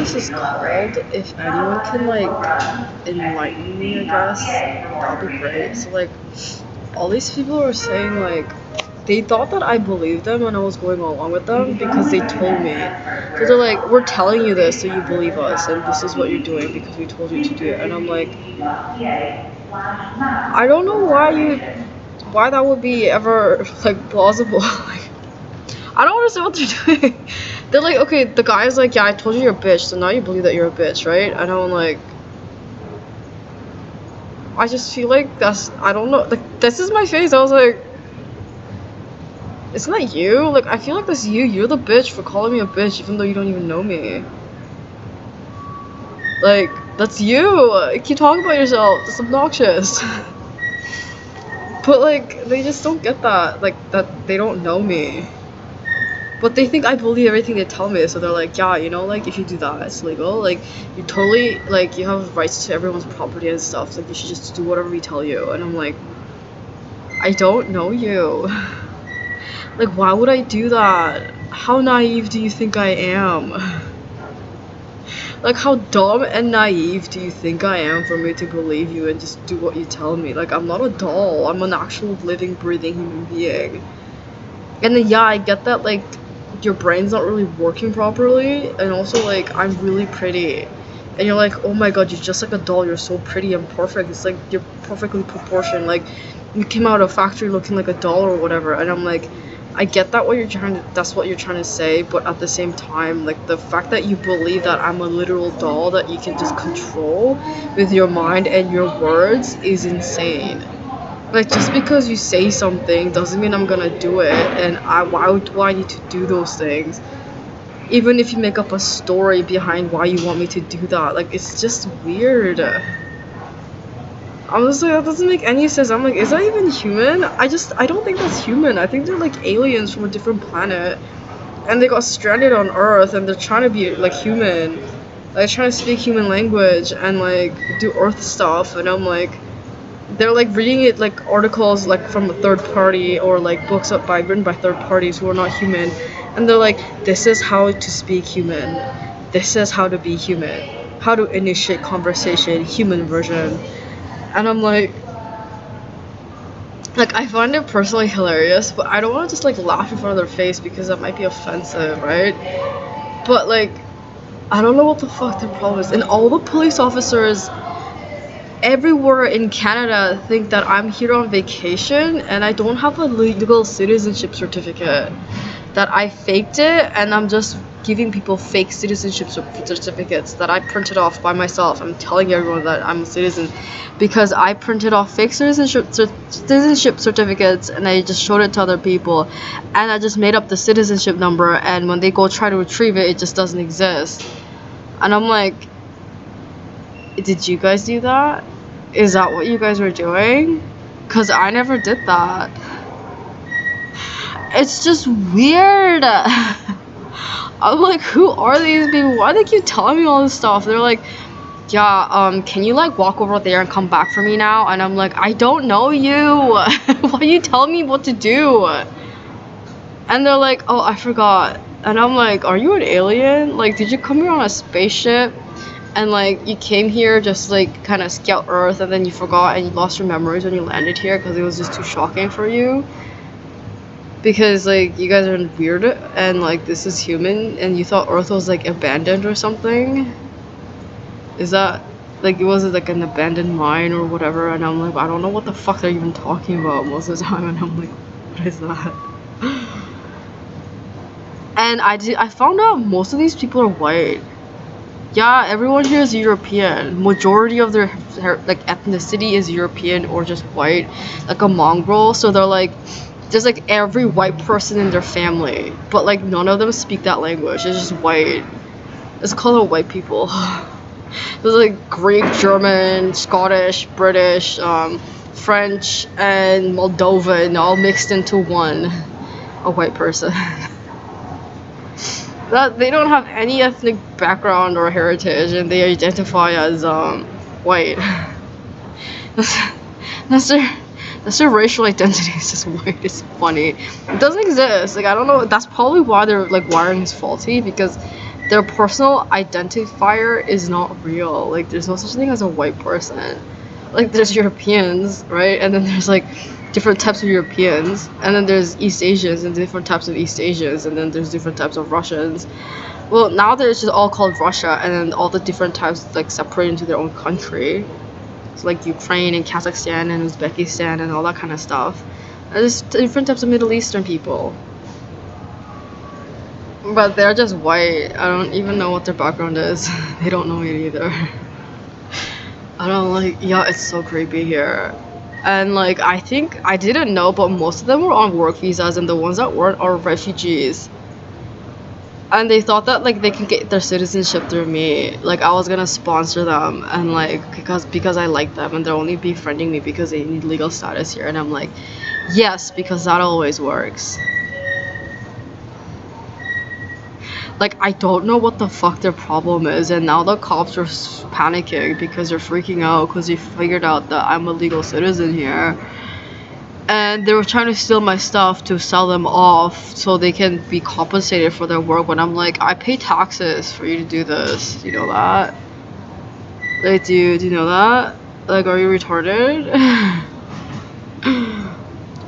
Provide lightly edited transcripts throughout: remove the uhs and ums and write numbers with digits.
this is called. If anyone can like enlighten me, I guess that'd be great. So like, all these people are saying like they thought that I believed them and I was going along with them because they told me. So they're like, we're telling you this so you believe us, and this is what you're doing because we told you to do it. And I'm like, I don't know why that would be ever like plausible. Like, I don't understand what they're doing. They're like, okay, the guy's like, yeah, I told you you're a bitch, so now you believe that you're a bitch, right? And I'm like, I just feel like I don't know, like, this is my face. I was like, isn't that you? Like, I feel like that's you. You're the bitch for calling me a bitch even though you don't even know me. Like, that's you. Keep talking about yourself. It's obnoxious. But, like, they just don't get that. Like, that they don't know me. But they think I believe everything they tell me, so they're like, yeah, you know, like, if you do that, it's legal. Like, you totally, like, you have rights to everyone's property and stuff. Like, you should just do whatever we tell you. And I'm like, I don't know you. Like, why would I do that? How naive do you think I am? Like, how dumb and naive do you think I am for me to believe you and just do what you tell me? Like, I'm not a doll. I'm an actual living, breathing human being. And then, yeah, I get that, like, your brain's not really working properly, and also, like, I'm really pretty. And you're like, oh my god, you're just like a doll. You're so pretty and perfect. It's like, you're perfectly proportioned. Like, you came out of a factory looking like a doll or whatever. And I'm like, I get that that's what you're trying to say, but at the same time, like, the fact that you believe that I'm a literal doll that you can just control with your mind and your words is insane. Like, just because you say something doesn't mean I'm gonna do it, and why do I need to do those things? Even if you make up a story behind why you want me to do that, like, it's just weird. I'm just like, that doesn't make any sense. I'm like, is that even human? I don't think that's human. I think they're like aliens from a different planet, and they got stranded on Earth, and they're trying to be like human, like trying to speak human language and like do Earth stuff. And I'm like, they're like reading it like articles like from a third party or like books written by third parties who are not human, and they're like, this is how to speak human, this is how to be human, how to initiate conversation, human version. And I'm like, I find it personally hilarious, but I don't want to just like laugh in front of their face because that might be offensive, right? But like, I don't know what the fuck their problem is. And all the police officers everywhere in Canada think that I'm here on vacation and I don't have a legal citizenship certificate. That I faked it and I'm just giving people fake citizenship certificates that I printed off by myself. I'm telling everyone that I'm a citizen because I printed off fake citizenship certificates and I just showed it to other people, and I just made up the citizenship number, and when they go try to retrieve it, it just doesn't exist. And I'm like, did you guys do that? Is that what you guys were doing? Because I never did that. It's just weird. I'm like, who are these people? Why do they keep telling me all this stuff? They're like, yeah, can you like walk over there and come back for me now? And I'm like, I don't know you. Why are you telling me what to do? And they're like, oh, I forgot. And I'm like, are you an alien? Like, did you come here on a spaceship? And like, you came here just like kind of scout Earth, and then you forgot and you lost your memories when you landed here because it was just too shocking for you? Because like, you guys are weird and like, this is human, and you thought Earth was like abandoned or something? Is that like, it was like an abandoned mine or whatever? And I'm like, I don't know what the fuck they're even talking about most of the time, and I'm like, what is that? And I found out most of these people are white. Yeah, everyone here is European. Majority of their like ethnicity is European or just white, like a mongrel. So they're like, there's like every white person in their family, but like none of them speak that language. It's just white. It's called white people. There's like Greek, German, Scottish, British, French, and Moldovan all mixed into one, a white person. That they don't have any ethnic background or heritage, and they identify as white. that's their racial identity is just white. It's funny. It doesn't exist. Like, I don't know. That's probably why their like wiring is faulty, because their personal identifier is not real. Like there's no such thing as a white person. Like there's Europeans, right? And then there's like different types of Europeans, and then there's East Asians and different types of East Asians, and then there's different types of Russians. Well, now they're just all called Russia, and then all the different types like separate into their own country. So like Ukraine and Kazakhstan and Uzbekistan and all that kind of stuff. And there's different types of Middle Eastern people. But they're just white. I don't even know what their background is. They don't know it either. I don't like, yeah, it's so creepy here. And like, I think, I didn't know, but most of them were on work visas, and the ones that weren't are refugees. And they thought that like they can get their citizenship through me. Like I was gonna sponsor them, and like because I like them, and they're only befriending me because they need legal status here. And I'm like, yes, because that always works. Like I don't know what the fuck their problem is, and now the cops are panicking because they're freaking out because they figured out that I'm a legal citizen here. And they were trying to steal my stuff to sell them off so they can be compensated for their work, when I'm like, I pay taxes for you to do this. Do you know that? Like, do you know that? Like, are you retarded?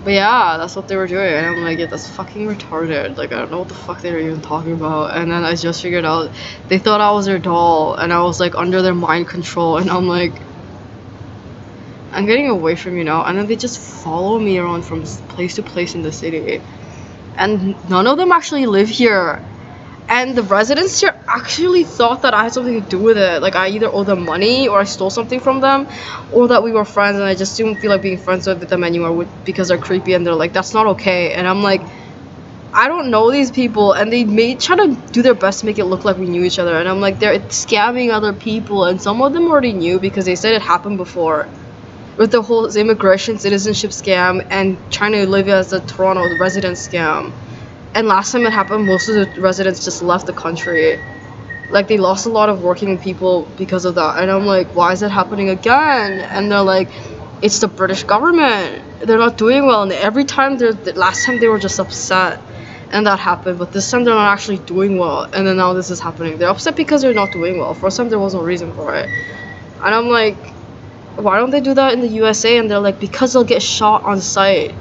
But yeah, that's what they were doing, and I'm like, yeah, that's fucking retarded. Like, I don't know what the fuck they were even talking about. And then I just figured out they thought I was their doll, and I was like under their mind control, and I'm like, I'm getting away from you now. And then they just follow me around from place to place in the city, and none of them actually live here. And the residents here actually thought that I had something to do with it. Like I either owe them money, or I stole something from them, or that we were friends and I just didn't feel like being friends with them anymore because they're creepy, and they're like, that's not okay. And I'm like, I don't know these people, and they try to do their best to make it look like we knew each other. And I'm like, they're scamming other people, and some of them already knew because they said it happened before. With the whole immigration citizenship scam and trying to live as a Toronto resident scam. And last time it happened, most of the residents just left the country. Like they lost a lot of working people because of that. And I'm like, why is it happening again? And they're like, it's the British government. They're not doing well. And every time last time they were just upset and that happened, but this time they're not actually doing well. And then now this is happening. They're upset because they're not doing well. First time there was no reason for it. And I'm like, why don't they do that in the USA? And they're like, because they'll get shot on sight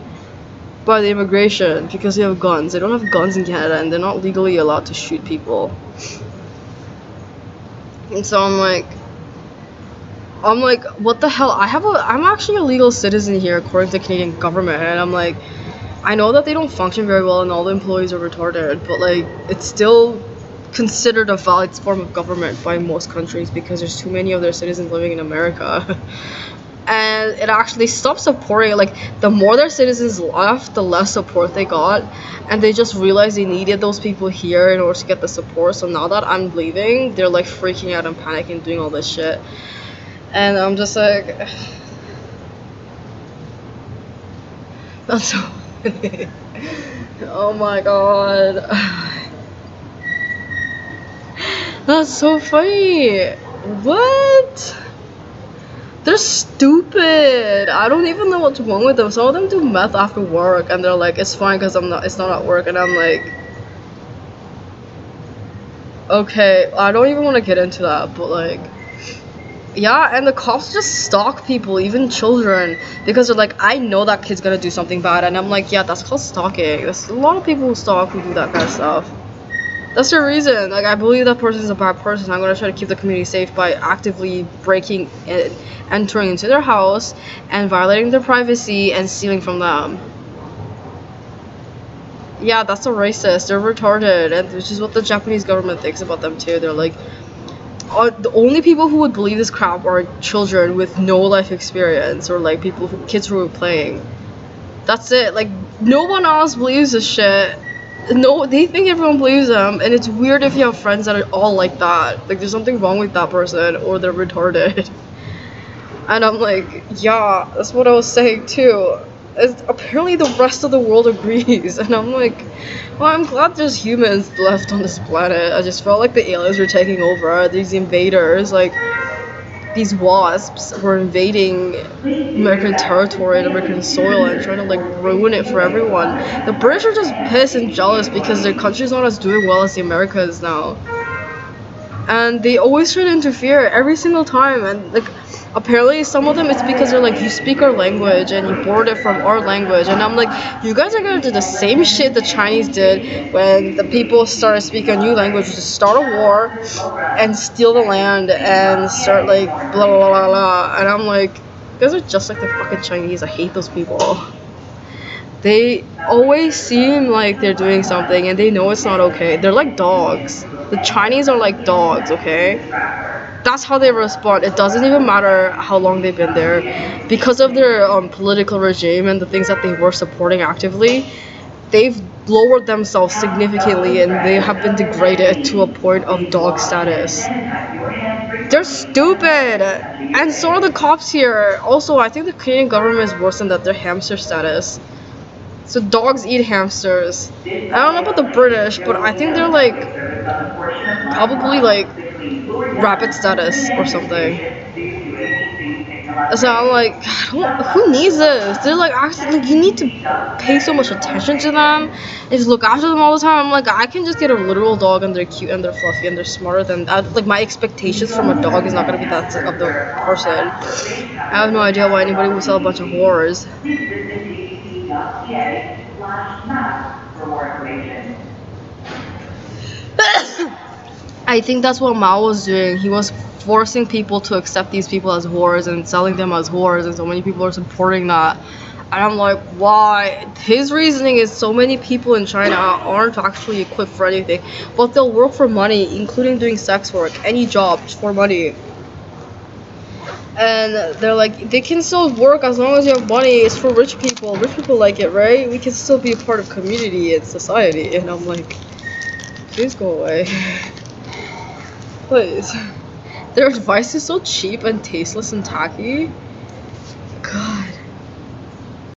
by the immigration because they have guns. They don't have guns in Canada, and they're not legally allowed to shoot people. And so I'm like, what the hell? I'm actually a legal citizen here according to the Canadian government, and I'm like, I know that they don't function very well and all the employees are retarded, but like, it's still considered a valid form of government by most countries because there's too many of their citizens living in America. And it actually stopped supporting, like the more their citizens left, the less support they got, and they just realized they needed those people here in order to get the support. So now that I'm leaving, they're like freaking out and panicking, doing all this shit, and I'm just like, that's so funny. Oh my god. That's so funny. What? They're stupid. I don't even know what's wrong with them. Some of them do meth after work, and they're like, it's fine because it's not at work. And I'm like, okay, I don't even want to get into that, but like, yeah. And the cops just stalk people, even children, because they're like, I know that kid's gonna do something bad. And I'm like, yeah, that's called stalking. There's a lot of people who stalk who do that kind of stuff. That's the reason. Like, I believe that person is a bad person. I'm gonna try to keep the community safe by actively breaking in, entering into their house and violating their privacy and stealing from them. Yeah, that's a racist. They're retarded, and which is what the Japanese government thinks about them too. They're like, the only people who would believe this crap are children with no life experience, or like kids who are playing. That's it. Like, no one else believes this shit. No, they think everyone believes them, and it's weird if you have friends that are all like that. Like, there's something wrong with that person, or they're retarded. And I'm like, yeah, that's what I was saying too. Apparently the rest of the world agrees, and I'm like, well, I'm glad there's humans left on this planet. I just felt like the aliens were taking over. These invaders, like, these wasps were invading American territory and American soil and trying to like ruin it for everyone. The British are just pissed and jealous because their country's not as doing well as the Americas now. and they always try to interfere every single time. And like, apparently some of them it's because they're like, you speak our language and you borrowed it from our language, and I'm like, you guys are gonna do the same shit the Chinese did when the people started speaking a new language, which is start a war and steal the land and start like blah blah blah blah. And I'm like, you guys are just like the fucking Chinese. I hate those people. They always seem like they're doing something and they know it's not okay. They're like dogs. The Chinese are like dogs, okay? That's how they respond. It doesn't even matter how long they've been there. Because of their political regime and the things that they were supporting actively, they've lowered themselves significantly and they have been degraded to a point of dog status. They're stupid! And so are the cops here. Also, I think the Canadian government is worse than that. They're hamster status. So dogs eat hamsters. I don't know about the British, but I think they're like probably like rabbit status or something. So I'm like, who needs this? They're like, actually, like, you need to pay so much attention to them and just look after them all the time. I'm like, I can just get a literal dog and they're cute and they're fluffy and they're smarter than that. Like, my expectations from a dog is not gonna be that of the person. I have no idea why anybody would sell a bunch of whores. I think that's what Mao was doing. He was forcing people to accept these people as whores and selling them as whores, and so many people are supporting that. And I'm like, why? His reasoning is so many people in China aren't actually equipped for anything, but they'll work for money, including doing sex work, any job for money. And they're like, they can still work as long as you have money. It's for rich people. Rich people like it, right? We can still be a part of community and society. And I'm like, please go away. Please. Their advice is so cheap and tasteless and tacky.